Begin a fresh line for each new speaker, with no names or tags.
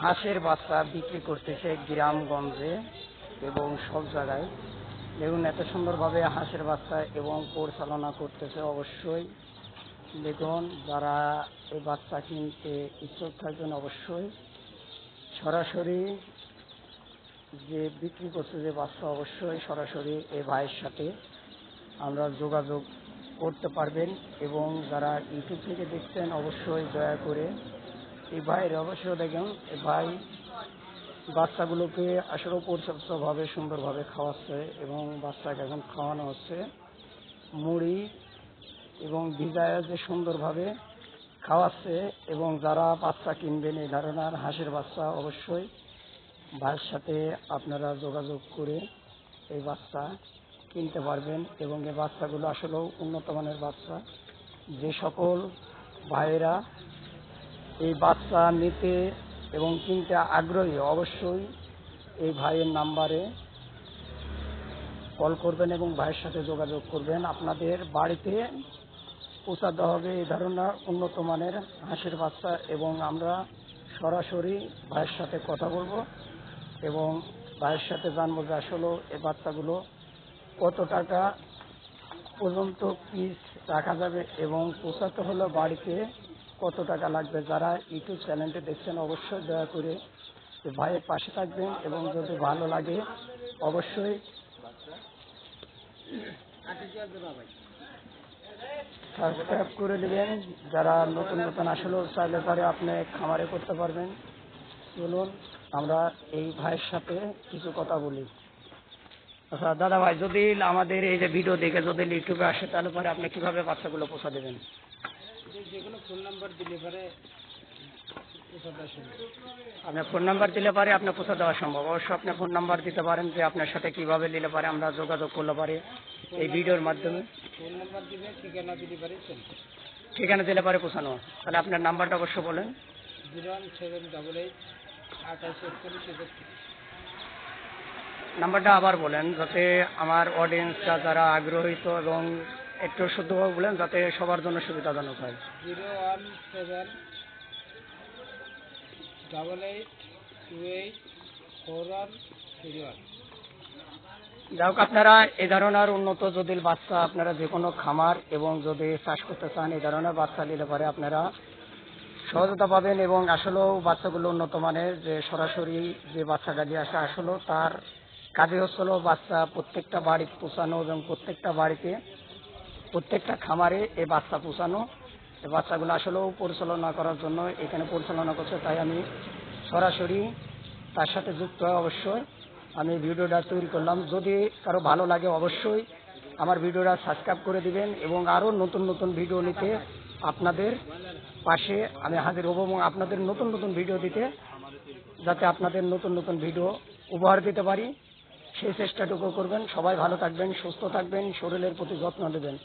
হাঁসের বাচ্চা বিক্রি করতেছে গ্রামগঞ্জে এবং সব জায়গায়। দেখুন এত সুন্দরভাবে হাঁসের বাচ্চা এবং পরিচালনা করতেছে। অবশ্যই দেখুন যারা এই বাচ্চা কিনতে ইচ্ছুক থাকবেন অবশ্যই সরাসরি যে বিক্রি করছে যে বাচ্চা অবশ্যই সরাসরি এই ভাইয়ের সাথে আমরা যোগাযোগ করতে পারবেন। এবং যারা ইউটিউব থেকে দেখছেন অবশ্যই দয়া করে এই ভাইয়ের অবশ্যই দেখেন এই ভাই বাচ্চাগুলোকে আসলে পরিচ্ছন্নভাবে সুন্দরভাবে খাওয়াচ্ছে এবং বাচ্চাকে এখন খাওয়ানো হচ্ছে মুড়ি এবং ভিজায় যে সুন্দরভাবে খাওয়াচ্ছে। এবং যারা বাচ্চা কিনবেন এই ধরনের হাঁসের বাচ্চা অবশ্যই ভাইয়ের সাথে আপনারা যোগাযোগ করে এই বাচ্চা কিনতে পারবেন। এবং এই বাচ্চাগুলো আসলেও উন্নত মানের বাচ্চা। যে সকল ভাইয়েরা এই বাচ্চা নিতে এবং কিনতে আগ্রহী অবশ্যই এই ভাইয়ের নাম্বারে কল করবেন এবং ভাইয়ের সাথে যোগাযোগ করবেন। আপনাদের বাড়িতে পৌঁছাতে হবে এই ধরনের উন্নত মানের হাঁসের বাচ্চা। এবং আমরা সরাসরি ভাইয়ের সাথে কথা বলবো এবং ভাইয়ের সাথে জানবো যে আসলে এই বাচ্চাগুলো কত টাকা পর্যন্ত পিস রাখা যাবে এবং পৌঁছাতে হলে বাড়িতে কত টাকা লাগবে। যারা ইউটিউব চ্যানেলটি দেখছেন অবশ্যই দয়া করে ভাইয়ের পাশে থাকবেন এবং যদি ভালো লাগে অবশ্যই সাবস্ক্রাইব করে দেবেন। যারা নতুন নতুন আসলেও চাইলে পারে আপনি খামারে করতে পারবেন। চলুন আমরা এই ভাইয়ের সাথে কিছু কথা বলি। আচ্ছা দাদা ভাই, যদি আমাদের এই যে ভিডিও দেখে যদি ইউটিউবে আসে তাহলে পরে আপনি কিভাবে বাচ্চাগুলো পৌঁছা দেবেন?
যেগুলো ফোন নাম্বার দিলে পরে
আপনার ফোন নাম্বার দিলে পারে আপনার পৌঁছা দেওয়া সম্ভব। অবশ্য আপনি ফোন নাম্বার দিতে পারেন যে আপনার সাথে কিভাবে নিলে পারে আমরা যোগাযোগ করলে পারে এই ভিডিওর মাধ্যমে।
ফোন নাম্বার দিলে ঠিকানা দিতে পারি।
ঠিকানা দিলে পারে পৌঁছানো। তাহলে আপনার নাম্বারটা অবশ্য বলেন।
01788
নাম্বারটা আবার বলেন যাতে আমার অডিয়েন্সরা যারা আগ্রহীত এবং একটু শুদ্ধভাবে বলেন যাতে সবার জন্য সুবিধাজনক হয়।
01788284131।
যাই হোক, আপনারা এই ধরনের উন্নত যদি বাচ্চা আপনারা যে কোনো খামার এবং যদি চাষ করতে চান এই ধরনের বাচ্চা নিলে পারে আপনারা সহজতা পাবেন। এবং আসলেও বাচ্চাগুলো উন্নত মানের, যে সরাসরি যে বাচ্চাটা দিয়ে আসে আসলেও তার কাজে হচ্ছিল বাচ্চা প্রত্যেকটা বাড়িতে পৌঁছানো এবং প্রত্যেকটা বাড়িতে প্রত্যেকটা খামারে এই বাচ্চা পৌঁছানো। এই বাচ্চাগুলো আসলেও পরিচালনা করার জন্য এখানে পরিচালনা করছে। তাই আমি সরাসরি তার সাথে যুক্ত হয়ে অবশ্যই আমি ভিডিওটা তৈরি করলাম। যদি কারো ভালো লাগে অবশ্যই আমার ভিডিওটা সাবস্ক্রাইব করে দিবেন এবং আরও নতুন নতুন ভিডিও নিতে আপনাদের পাশে আমি হাজির হব এবং আপনাদের নতুন নতুন ভিডিও দিতে যাতে আপনাদের নতুন নতুন ভিডিও উপহার দিতে পারি সেই চেষ্টাটুকু করবেন। সবাই ভালো থাকবেন, সুস্থ থাকবেন, শরীরের প্রতি যত্ন নেবেন।